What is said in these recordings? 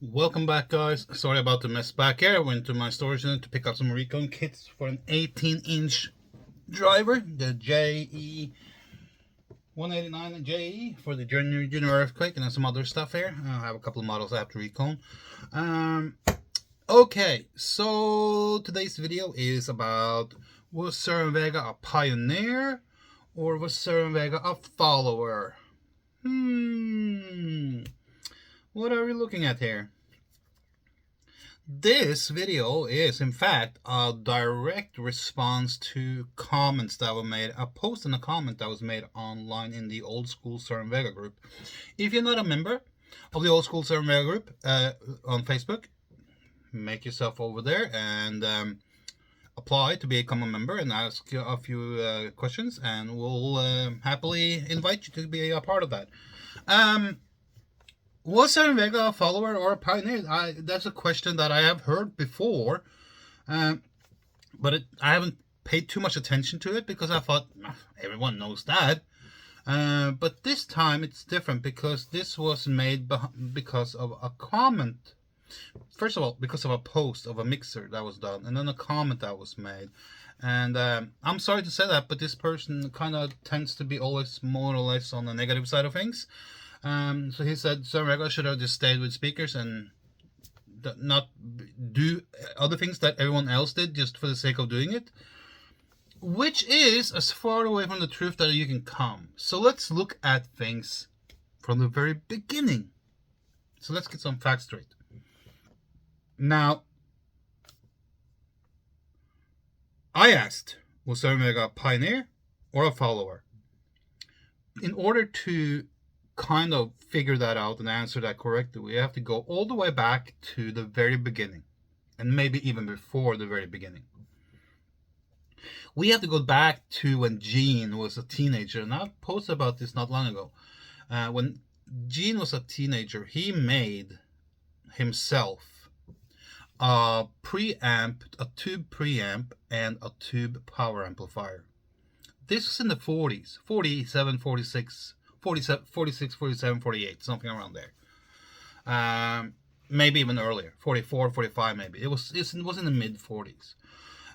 Welcome back, guys. Sorry about the mess back here. I went to my storage unit to pick up some recon kits for an 18-inch driver, the JE 189 JE for the Junior Earthquake, and then some other stuff here. I have a couple of models I have to recon. Okay, so today's video is about, was Cerwin-Vega a pioneer or was Cerwin-Vega a follower? What are we looking at here? This video is in fact a direct response to comments that were made, a post and a comment that was made online in the Old School Cerwin-Vega group. If you're not a member of the Old School Cerwin-Vega group on Facebook, make yourself over there and apply to become a member and ask a few questions, and we'll happily invite you to be a part of that. Was Cerwin-Vega a follower or a pioneer? That's a question that I have heard before, but I haven't paid too much attention to it because I thought everyone knows that. But this time it's different because this was made because of a comment. First of all, because of a post of a mixer that was done, and then a comment that was made. And I'm sorry to say that, but this person kind of tends to be always more or less on the negative side of things. So he said Cerwin-Vega should have just stayed with speakers and not do other things that everyone else did just for the sake of doing it, which is as far away from the truth that you can come. So let's look at things from the very beginning. So let's get some facts straight. Now, I asked, was Cerwin-Vega a pioneer or a follower? In order to kind of figure that out and answer that correctly, we have to go all the way back to the very beginning, and maybe even before the very beginning. We have to go back to when Gene was a teenager, and I posted about this not long ago. When Gene was a teenager, he made himself a preamp, a tube preamp, and a tube power amplifier. This was in the 40s, 47, 46, 46, 47, 48, something around there. Maybe even earlier, 44, 45 maybe. It was in the mid 40s.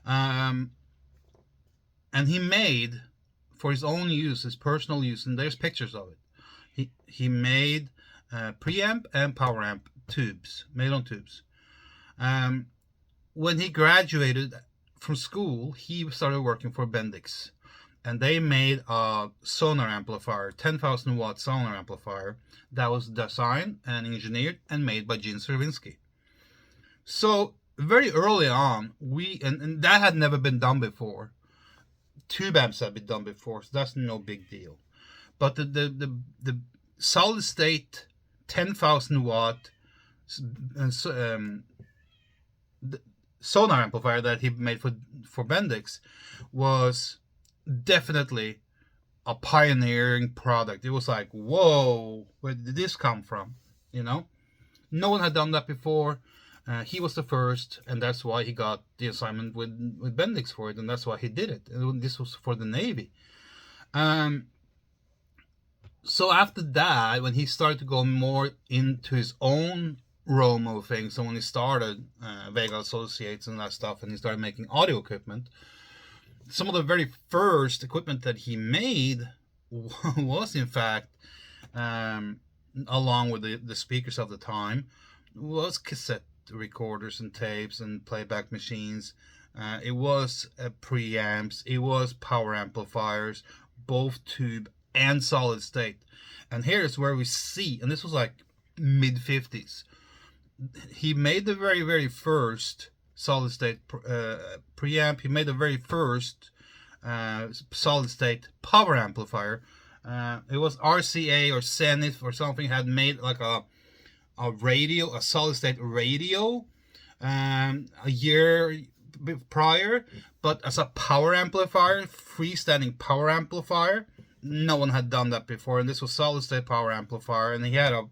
And he made, for his own use, his personal use, and there's pictures of it. He made preamp and power amp tubes, made on tubes. When he graduated from school, he started working for Bendix. And they made a sonar amplifier, 10,000 watt sonar amplifier, that was designed and engineered and made by Gene Cerwinski. So very early on, and that had never been done before. Tube amps had been done before, so that's no big deal. But the solid state 10,000 watt sonar amplifier that he made for Bendix was definitely a pioneering product. It was like, whoa, where did this come from? You know, no one had done that before. He was the first, and that's why he got the assignment with Bendix for it, and that's why he did it. And this was for the Navy. So after that, when he started to go more into his own realm of things, so when he started Vega Associates and that stuff, and he started making audio equipment, some of the very first equipment that he made was in fact, along with the speakers of the time, was cassette recorders and tapes and playback machines. It was preamps, it was power amplifiers, both tube and solid state. And here's where we see, and this was like mid 50s, he made the very, very first solid state preamp. He made the very first solid state power amplifier. It was RCA or Zenith or something had made like a radio, a solid state radio, a year prior, but as a power amplifier, freestanding power amplifier, no one had done that before. And this was solid state power amplifier, and he had a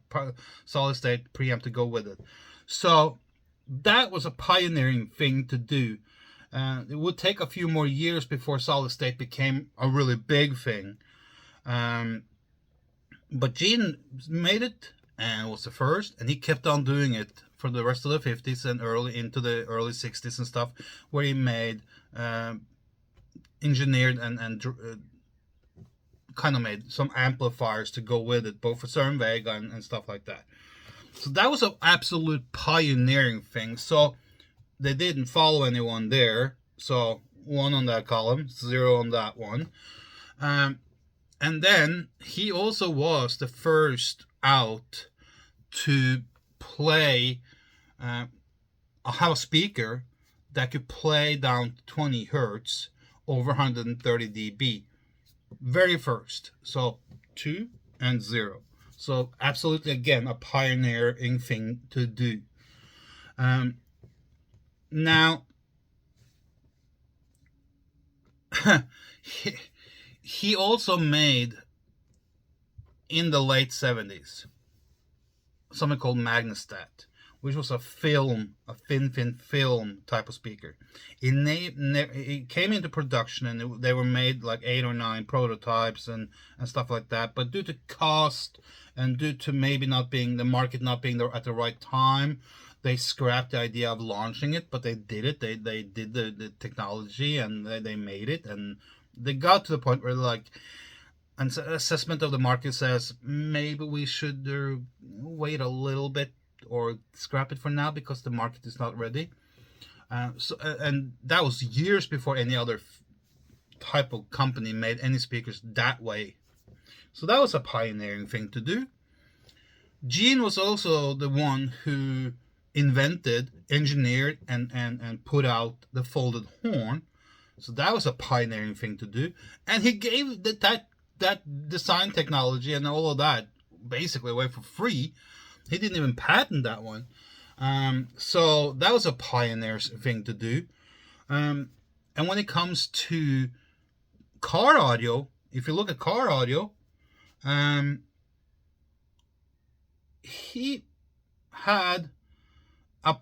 solid state preamp to go with it. So that was a pioneering thing to do. It would take a few more years before solid state became a really big thing. But Gene made it, and was the first, and he kept on doing it for the rest of the 50s and early into the early 60s and stuff, where he made engineered and kind of made some amplifiers to go with it, both for Cerwin-Vega and stuff like that. So that was an absolute pioneering thing. So they didn't follow anyone there. So 1 on that column, 0 on that one. And then he also was the first out to play, have a speaker that could play down 20 hertz over 130 dB. Very first. So 2 and 0. So absolutely, again, a pioneering thing to do. Now, he also made, in the late 70s, something called Magnastat, which was a thin film type of speaker. It came into production, and they were made like 8 or 9 prototypes and stuff like that. But due to cost and due to maybe not being the market not being there at the right time, they scrapped the idea of launching it. But they did it. They did the technology, and they made it, and they got to the point where like an assessment of the market says maybe we should wait a little bit or scrap it for now because the market is not ready. And that was years before any other type of company made any speakers that way. So that was a pioneering thing to do. Gene was also the one who invented, engineered, and put out the folded horn. So that was a pioneering thing to do. And he gave that design technology and all of that basically away for free. He didn't even patent that one. So that was a pioneer thing to do. And when it comes to car audio, if you look at car audio, he had a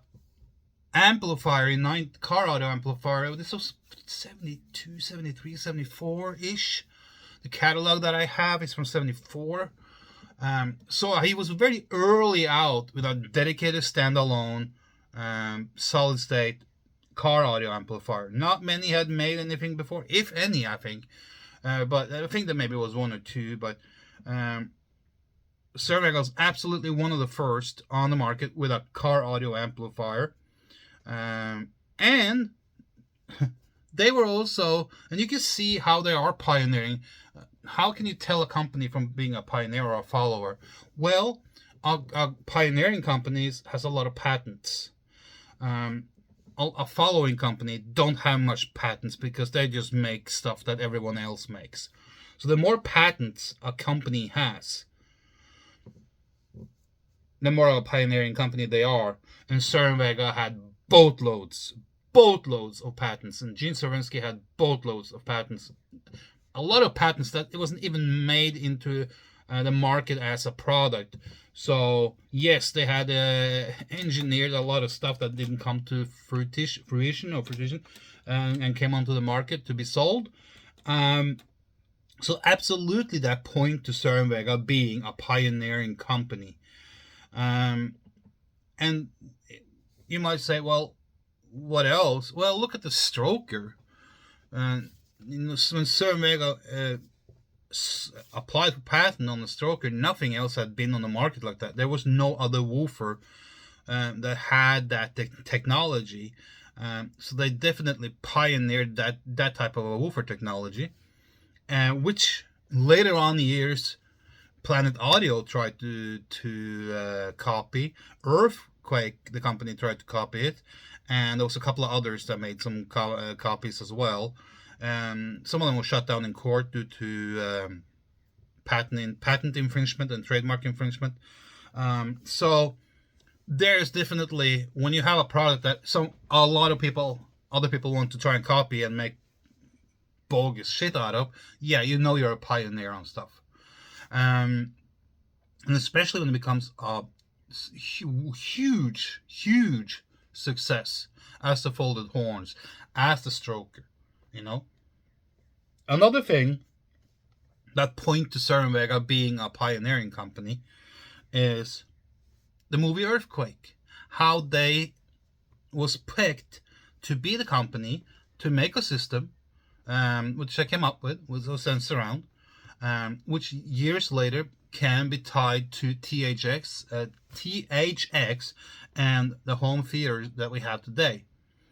amplifier car audio amplifier. This was 72, 73, 74-ish. The catalog that I have is from 74. So he was very early out with a dedicated standalone solid state car audio amplifier. Not many had made anything before, if any, I think. But I think that maybe it was 1 or 2. But Cerwin-Vega was absolutely one of the first on the market with a car audio amplifier. And they were also, and you can see how they are pioneering. How can you tell a company from being a pioneer or a follower? Well, a pioneering company has a lot of patents. A following company don't have much patents because they just make stuff that everyone else makes. So the more patents a company has, the more of a pioneering company they are. And Cerwin-Vega had boatloads of patents, and Gene Cerwinski had boatloads of patents. A lot of patents that it wasn't even made into the market as a product. So yes, they had engineered a lot of stuff that didn't come to fruition and came onto the market to be sold. So absolutely that point to Cerwin-Vega being a pioneering company. And you might say, well, what else? Well, look at the stroker. When Cerwin-Vega applied for patent on the stroker, nothing else had been on the market like that. There was no other woofer that had that technology. So they definitely pioneered that type of a woofer technology, which later on in the years, Planet Audio tried to copy. Earthquake, the company, tried to copy it, and there was a couple of others that made some copies as well. Some of them were shut down in court due to patent infringement and trademark infringement. So there's definitely, when you have a product that a lot of other people want to try and copy and make bogus shit out of, yeah, you know you're a pioneer on stuff. And especially when it becomes a huge success as the folded horns, as the stroker. Another thing that point to Cerwin-Vega being a pioneering company is the movie Earthquake, how they was picked to be the company to make a system, which I came up with those sense around, which years later can be tied to THX and the home theaters that we have today.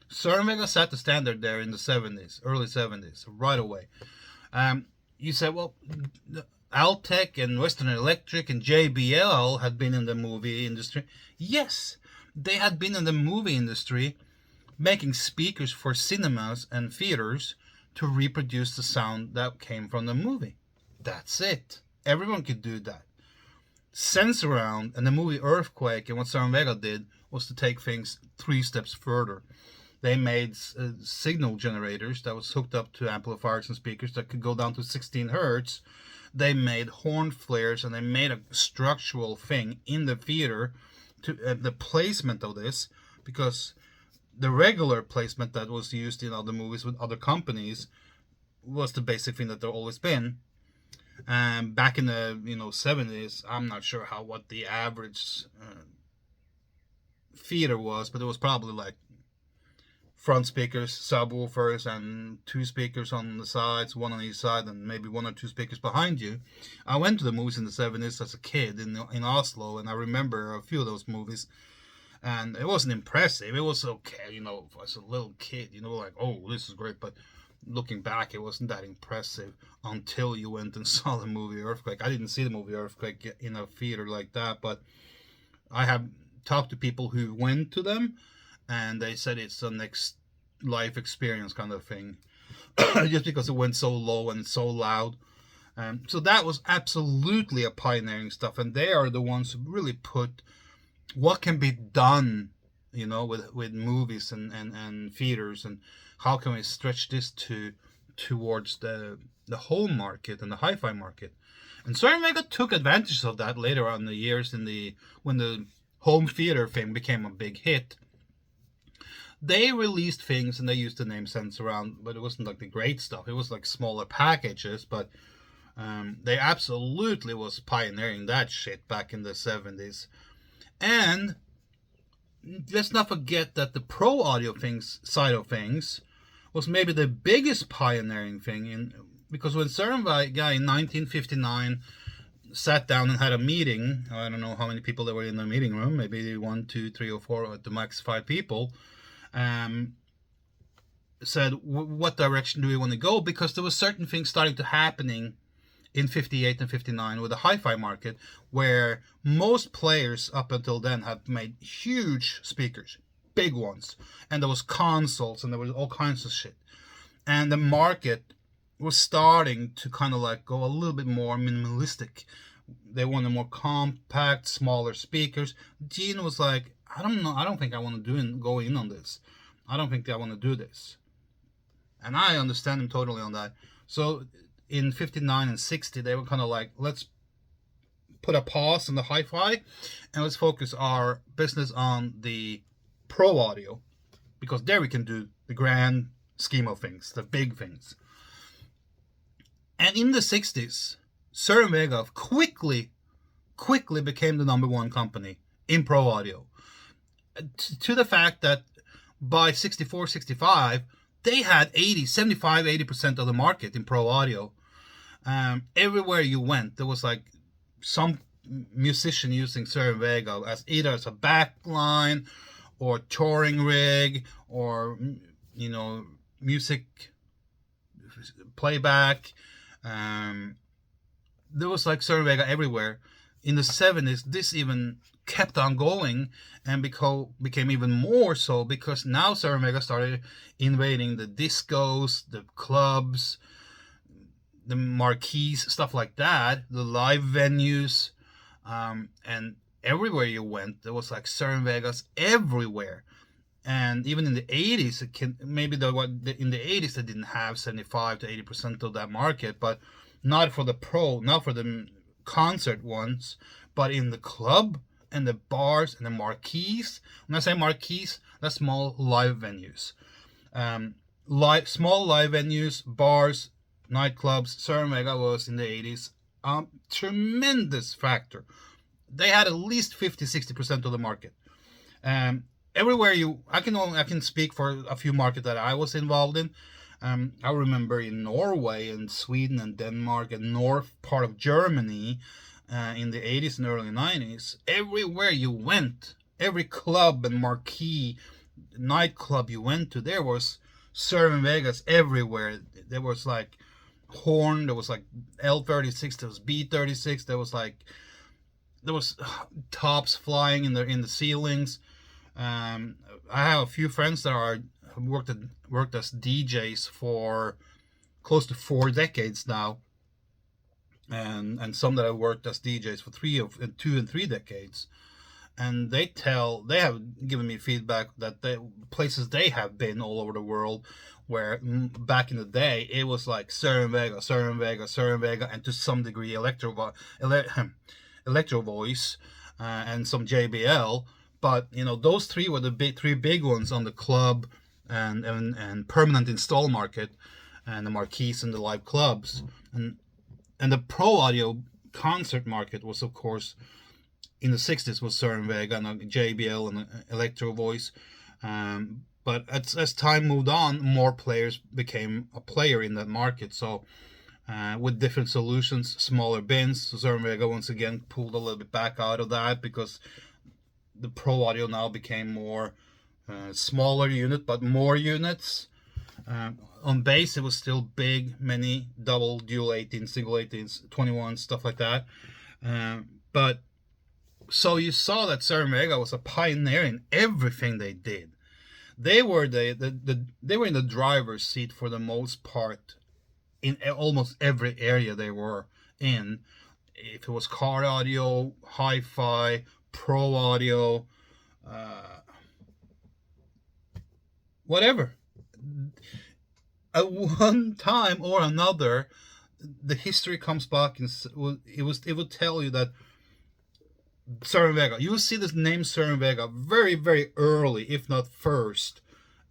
Cerwin-Vega set the standard there in the 70s, early 70s, right away. You said, well, Altec and Western Electric and JBL had been in the movie industry. Yes, they had been in the movie industry making speakers for cinemas and theaters to reproduce the sound that came from the movie. That's it. Everyone could do that. Sense-Around and the movie Earthquake and what Cerwin-Vega did was to take things 3 steps further. They made signal generators that was hooked up to amplifiers and speakers that could go down to 16 hertz. They made horn flares, and they made a structural thing in the theater to the placement of this, because the regular placement that was used in other movies with other companies was the basic thing that there always been. Back in the 70s, I'm not sure what the average theater was, but it was probably like front speakers, subwoofers, and 2 speakers on the sides, 1 on each side, and maybe 1 or 2 speakers behind you. I went to the movies in the 70s as a kid in Oslo, and I remember a few of those movies. And it wasn't impressive. It was okay, as a little kid, like, oh, this is great. But looking back, it wasn't that impressive until you went and saw the movie Earthquake. I didn't see the movie Earthquake in a theater like that, but I have talked to people who went to them, and they said it's a next life experience kind of thing, just because it went so low and so loud. So that was absolutely a pioneering stuff, and they are the ones who really put what can be done, with movies and theaters, and how can we stretch this towards the home market and the hi-fi market. And Cerwin-Vega took advantage of that later on in the years when the home theater thing became a big hit. They released things and they used the name Sense-Around, but it wasn't like the great stuff. It was like smaller packages, but they absolutely was pioneering that shit back in the 70s. And let's not forget that the pro audio side of things was maybe the biggest pioneering thing, because when Cerwin-Vega in 1959 sat down and had a meeting, I don't know how many people there were in the meeting room, maybe 1, 2, 3, or 4, at the max 5 people, said, what direction do we want to go? Because there was certain things starting to happening in 58 and 59 with the hi-fi market, where most players up until then had made huge speakers, big ones, and there was consoles and there was all kinds of shit, and the market was starting to kind of like go a little bit more minimalistic. They wanted more compact, smaller speakers. Gene was like, I don't know, I don't think I want to go in on this. I don't think I want to do this. And I understand him totally on that. So in 59 and 60, they were kind of like, let's put a pause on the hi-fi and let's focus our business on the pro audio, because there we can do the grand scheme of things, the big things. And in the 60s, Cerwin-Vega quickly became the number 1 company in pro audio, to the fact that by 64, 65, they had 80% of the market in pro audio. Everywhere you went, there was like some musician using Cerwin-Vega as either as a backline or touring rig or music playback. There was like Cerwin-Vega everywhere. In the 70s, this even kept on going and became even more so, because now Cerwin-Vega started invading the discos, the clubs, the marquees, stuff like that, the live venues, and everywhere you went, there was like Cerwin-Vegas everywhere. And even in the 80s, in the 80s they didn't have 75 to 80% of that market, but not for the concert ones, but in the club and the bars and the marquees. When I say marquees, that's small live venues. Small live venues, bars, nightclubs. Cerwin-Vega was in the 80s a tremendous factor. they had at least 50-60% of the market. Everywhere I can speak for a few markets that I was involved in. I remember in Norway and Sweden and Denmark and north part of Germany in the 80s and early 90s, everywhere you went, every club and marquee nightclub you went to, there was Cerwin-Vegas everywhere. There was like Horn, there was like L36, there was B36, there was tops flying in the ceilings. I have a few friends that are worked as DJs for close to 4 decades now, and some that have worked as DJs for 2 and 3 decades. And they have given me feedback that the places they have been all over the world, where back in the day it was like Cerwin-Vega, and to some degree Electro Voice and some JBL. But those three were the three big ones on the club and permanent install market, and the marquees and the live clubs, and the pro audio concert market was, of course, in the 60s was Cerwin-Vega and JBL and Electro Voice. But as time moved on, more players became a player in that market. So with different solutions, smaller bins. So Cerwin-Vega once again pulled a little bit back out of that, because the pro audio now became more smaller unit, but more units. On bass, it was still big, many double, dual 18s, single 18s, 21s, stuff like that. But so you saw that Cerwin-Vega was a pioneer in everything they did. They were they were in the driver's seat for the most part in almost every area they were in. If it was car audio, hi-fi, pro audio, whatever. At one time or another, the history comes back and it will tell you that Cerwin-Vega, you will see this name Cerwin-Vega very, very early, if not first,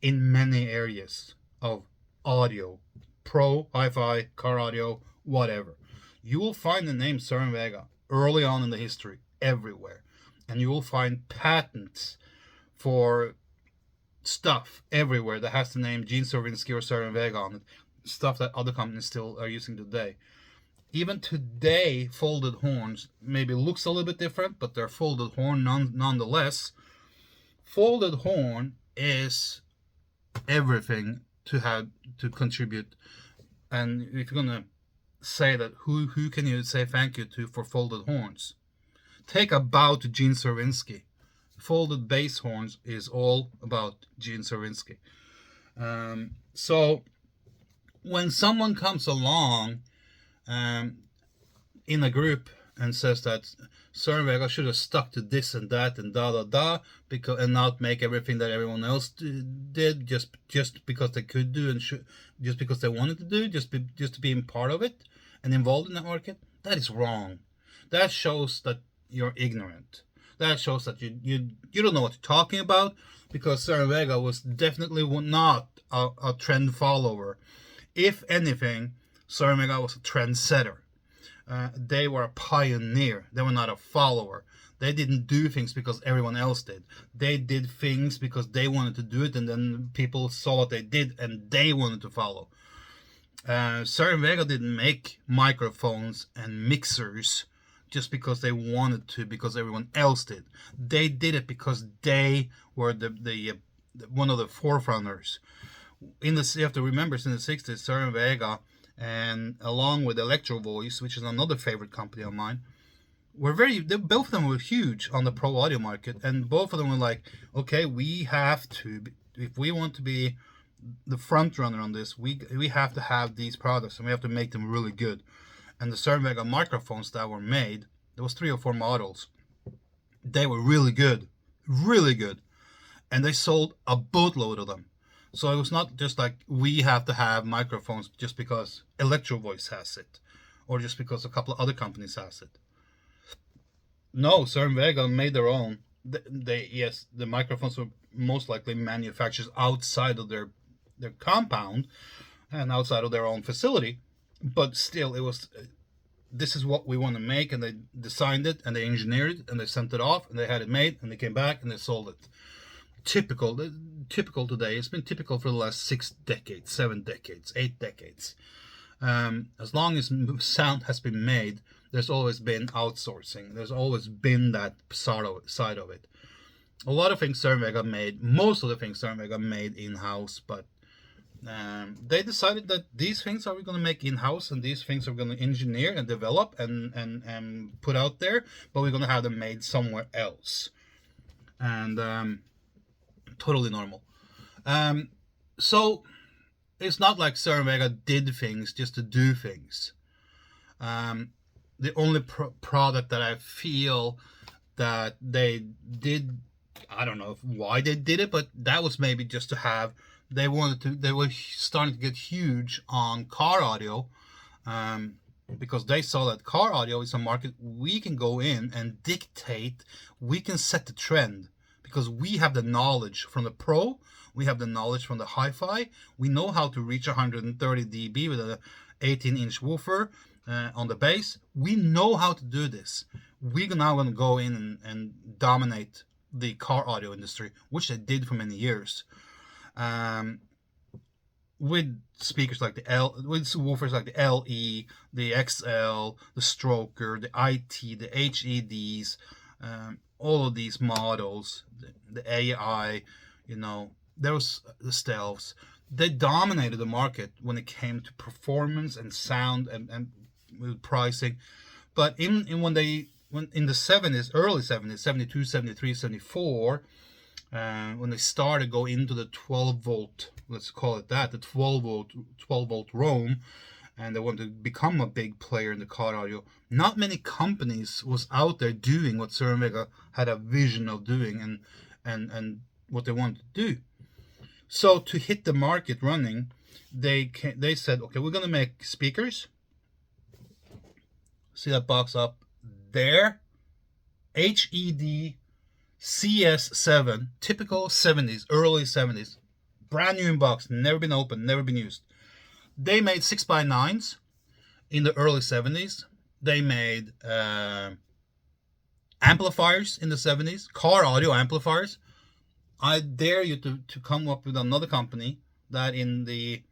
in many areas of audio, pro, hi-fi, car audio, whatever. You will find the name Cerwin-Vega early on in the history everywhere, and you will find patents for stuff everywhere that has the name Gene Cerwinski or Cerwin-Vega on it, stuff that other companies still are using today. Even today, folded horns maybe looks a little bit different, but they're folded horn nonetheless. Folded horn is everything to contribute. And if you're gonna say that, who can you say thank you to for folded horns? Take a bow to Gene Cerwinski. Folded bass horns is all about Gene Cerwinski. So when someone comes along in a group and says that Cerwin-Vega should have stuck to this and that and and not make everything that everyone else did just because they could do and just because they wanted to do, just to be part of it and involved in that market, that is wrong. That shows that you're ignorant. That shows that you don't know what you're talking about, because Cerwin-Vega was definitely not a trend follower. If anything, Cerwin-Vega was a trendsetter. They were a pioneer. They were not a follower. They didn't do things because everyone else did. They did things because they wanted to do it, and then people saw what they did and they wanted to follow. Cerwin-Vega didn't make microphones and mixers just because they wanted to, because everyone else did. They did it because they were the one of the forerunners. You have to remember, in the 60s, Cerwin-Vega, and along with Electro Voice, which is another favorite company of mine, both of them were huge on the pro audio market, and both of them were like, okay, we have to, if we want to be the front runner on this, we have to have these products, and we have to make them really good. And the Cerwin-Vega microphones that were made, there was 3 or 4 models. They were really good, and they sold a boatload of them. So it was not just like we have to have microphones just because Electro Voice has it, or just because a couple of other companies has it. No, Cerwin-Vega made their own. Yes, the microphones were most likely manufactured outside of their compound and outside of their own facility, but still, it was this is what we want to make, and they designed it and they engineered it and they sent it off and they had it made and they came back and they sold it. Typical today. It's been typical for the last 6 decades, 7 decades, 8 decades. As long as sound has been made, there's always been outsourcing. There's always been that side of it. A lot of things Cerwin-Vega made, most of the things Cerwin-Vega made in-house, but they decided that these things are we going to make in-house and these things are going to engineer and develop and put out there, but we're going to have them made somewhere else. And totally normal. So it's not like Cerwin-Vega did things just to do things. The only product that I feel that they did, I don't know why they did it, but that was maybe just to have, they were starting to get huge on car audio, because they saw that car audio is a market we can go in and dictate, we can set the trend, because we have the knowledge from the Pro, we have the knowledge from the hi-fi, we know how to reach 130 dB with an 18-inch woofer on the bass. We know how to do this. We're now going to go in and dominate the car audio industry, which they did for many years. With speakers like with woofers like the LE, the XL, the Stroker, the IT, the HEDs, all of these models, the AI, there was the stealths. They dominated the market when it came to performance and sound and pricing. But when in the 70s, early 70s, 72, 73, 74, when they started to go into the 12 volt, let's call it that, the 12 volt roam, and they wanted to become a big player in the car audio, not many companies was out there doing what Cerwin-Vega had a vision of doing and what they wanted to do. So to hit the market running, they said, okay, we're going to make speakers. See that box up there? HED CS7, typical 70s, early 70s, brand new in box, never been opened, never been used. They made 6x9s in the early 70s. They made amplifiers in the 70s, car audio amplifiers. I dare you to come up with another company that in the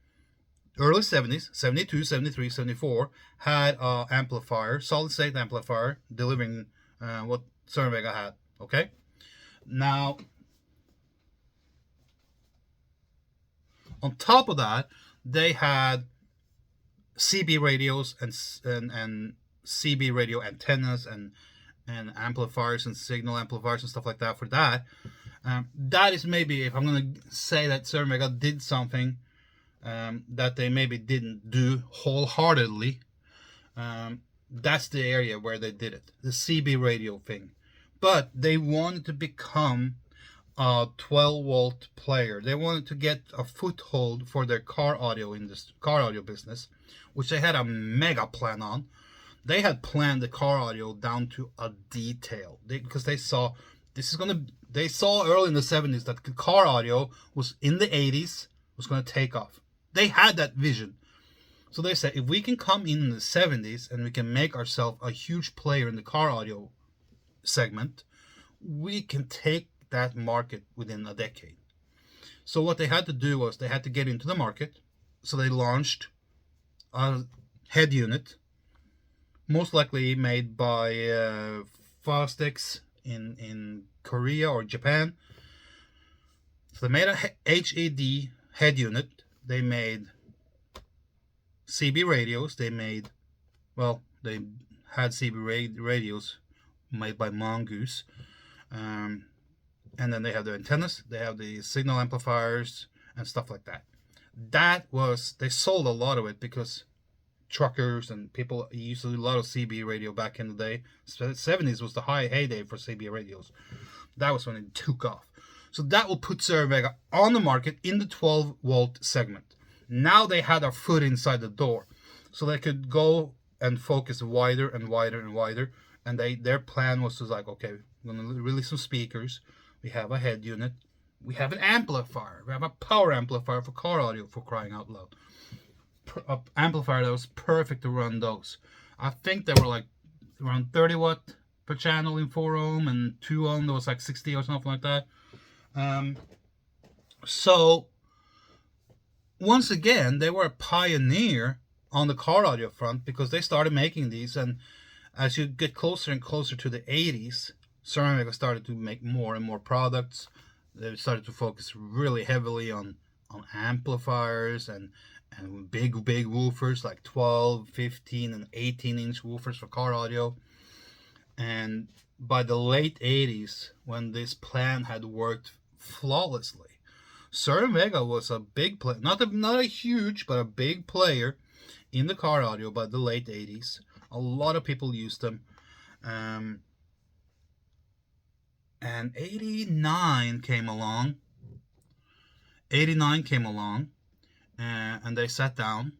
early 70s, 72, 73, 74, had an amplifier, solid state amplifier, delivering what Cerwin-Vega had. Okay? Now, on top of that, they had CB radios and CB radio antennas and amplifiers and signal amplifiers and stuff like that for that. That is maybe, if I'm going to say that Cerwin-Vega did something that they maybe didn't do wholeheartedly, that's the area where they did it, the CB radio thing. But they wanted to become a 12 volt player. They wanted to get a foothold for their car audio business, which they had a mega plan on. They had planned the car audio down to a detail, because they saw they saw early in the 70s that car audio was in the 80s was going to take off. They had that vision. So they said, if we can come in the 70s and we can make ourselves a huge player in the car audio segment, we can take that market within a decade. So what they had to do was they had to get into the market. So they launched a head unit, most likely made by Fostex in Korea or Japan. So they made a HED head unit. They made CB radios. They had CB radios made by Mongoose. And then they have the antennas. They have the signal amplifiers and stuff like that. They sold a lot of it because truckers and people used to do a lot of CB radio back in the day. 70s was the heyday for CB radios. That was when it took off. So that will put Cerwin-Vega on the market in the 12 volt segment. Now they had a foot inside the door, so they could go and focus wider and wider and wider. And their plan was to okay, we're going to release some speakers. We have a head unit. We have an amplifier. We have a power amplifier for car audio, for crying out loud. Amplifier that was perfect to run those. I think they were like around 30 watt per channel in 4 ohm, and 2 ohm there was like 60 or something like that. So once again, they were a pioneer on the car audio front because they started making these, and as you get closer and closer to the 80s, Cerwin-Vega started to make more and more products. They started to focus really heavily on amplifiers and big woofers like 12, 15, and 18-inch woofers for car audio. And by the late 80s, when this plan had worked flawlessly, Cerwin-Vega was a big player, not a huge, but a big player in the car audio by the late 80s. A lot of people used them. And 89 came along. 89 came along, and they sat down,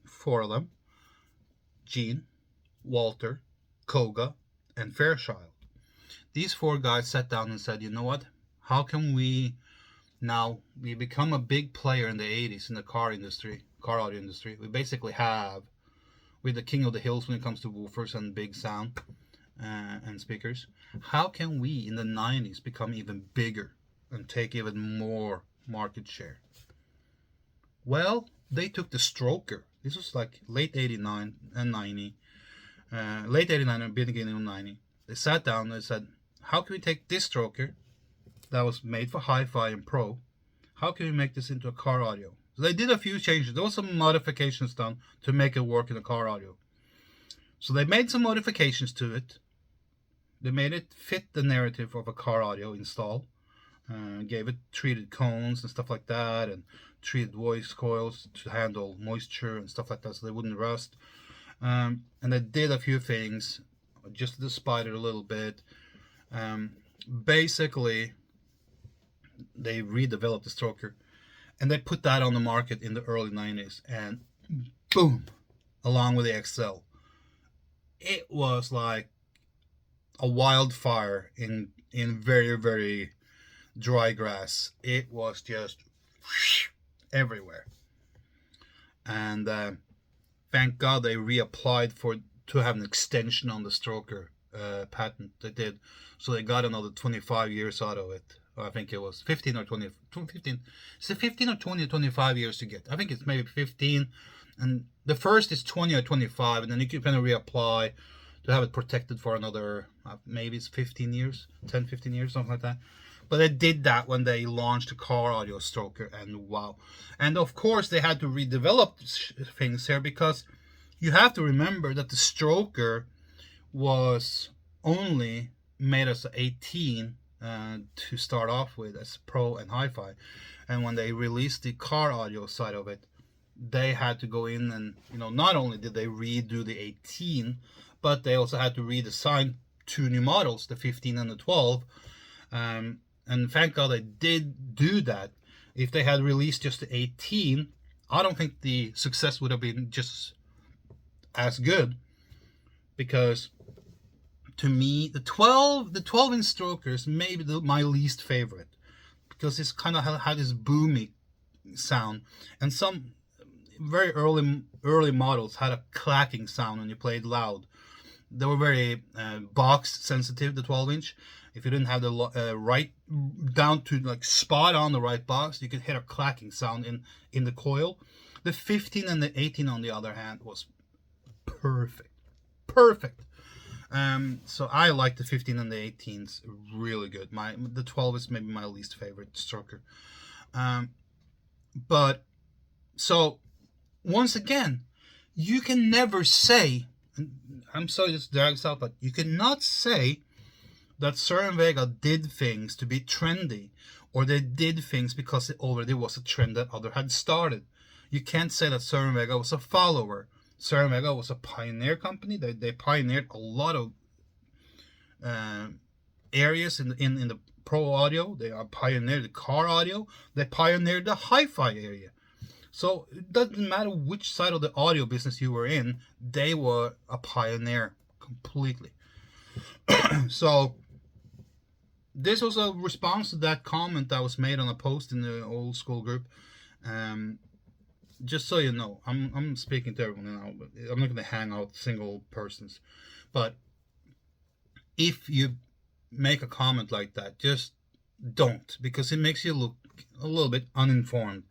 4 of them, Gene, Walter, Koga, and Fairchild. These 4 guys sat down and said, you know what, how can we become a big player in the 80s in the car audio industry. We're the king of the hills when it comes to woofers and big sound and speakers. How can we in the 90s become even bigger and take even more market share? Well, they took the stroker. This was like late 89 and 90. Late 89 and beginning of 90. They sat down and they said, how can we take this stroker that was made for hi-fi and pro, how can we make this into a car audio? So they did a few changes. There was some modifications done to make it work in a car audio. So they made some modifications to it. They made it fit the narrative of a car audio install. Gave it treated cones and stuff like that, and treated voice coils to handle moisture and stuff like that so they wouldn't rust. And they did a few things, adjusted the spider a little bit. Basically, they redeveloped the stroker, and they put that on the market in the early 90s, and boom, along with the XL. It was like a wildfire in very, very dry grass. It was just everywhere. And thank God they reapplied to have an extension on the stroker patent. They did. So they got another 25 years out of it. I think it was 15 or 20. 15. Is it 15 or 20 or 25 years to get? I think it's maybe 15. And the first is 20 or 25. And then you can kind of reapply to have it protected for another, maybe it's 15 years, 10, 15 years, something like that. But they did that when they launched the car audio stroker, and wow. And of course, they had to redevelop things here, because you have to remember that the stroker was only made as 18 to start off with as pro and hi-fi. And when they released the car audio side of it, they had to go in and, not only did they redo the 18, but they also had to redesign 2 new models, the 15 and the 12. And thank God they did do that. If they had released just the 18, I don't think the success would have been just as good, because to me, the 12-inch stroker is maybe my least favorite, because it's kind of had this boomy sound, and some very early models had a clacking sound when you played loud. They were very box sensitive, the 12-inch. If you didn't have the right down to like spot on the right box, you could hit a clacking sound in the coil. The 15 and the 18, on the other hand, was perfect. So I like the 15 and the 18s really good. The 12 is maybe my least favorite stroker. But so once again, you can never say, and I'm sorry this drags out, but you cannot say that Cerwin-Vega did things to be trendy, or they did things because it already was a trend that other had started. You can't say that Cerwin-Vega was a follower. Cerwin-Vega was a pioneer company. They pioneered a lot of areas in the pro audio. They pioneered the car audio. They pioneered the hi-fi area. So it doesn't matter which side of the audio business you were in, they were a pioneer completely. So this was a response to that comment that was made on a post in the old school group. just so you know, I'm speaking to everyone now. But I'm not going to hang out single persons. But if you make a comment like that, just don't, because it makes you look a little bit uninformed.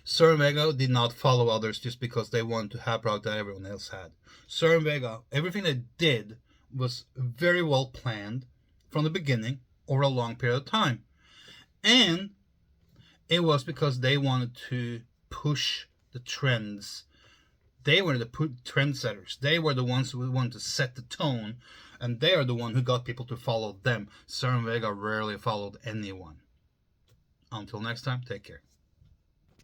Cerwin-Vega did not follow others just because they wanted to have product that everyone else had. Cerwin-Vega, everything they did was very well planned from the beginning over a long period of time. And it was because they wanted to push the trends. They were the trendsetters. They were the ones who wanted to set the tone, and they are the one who got people to follow them. Cerwin-Vega rarely followed anyone. Until next time, take care.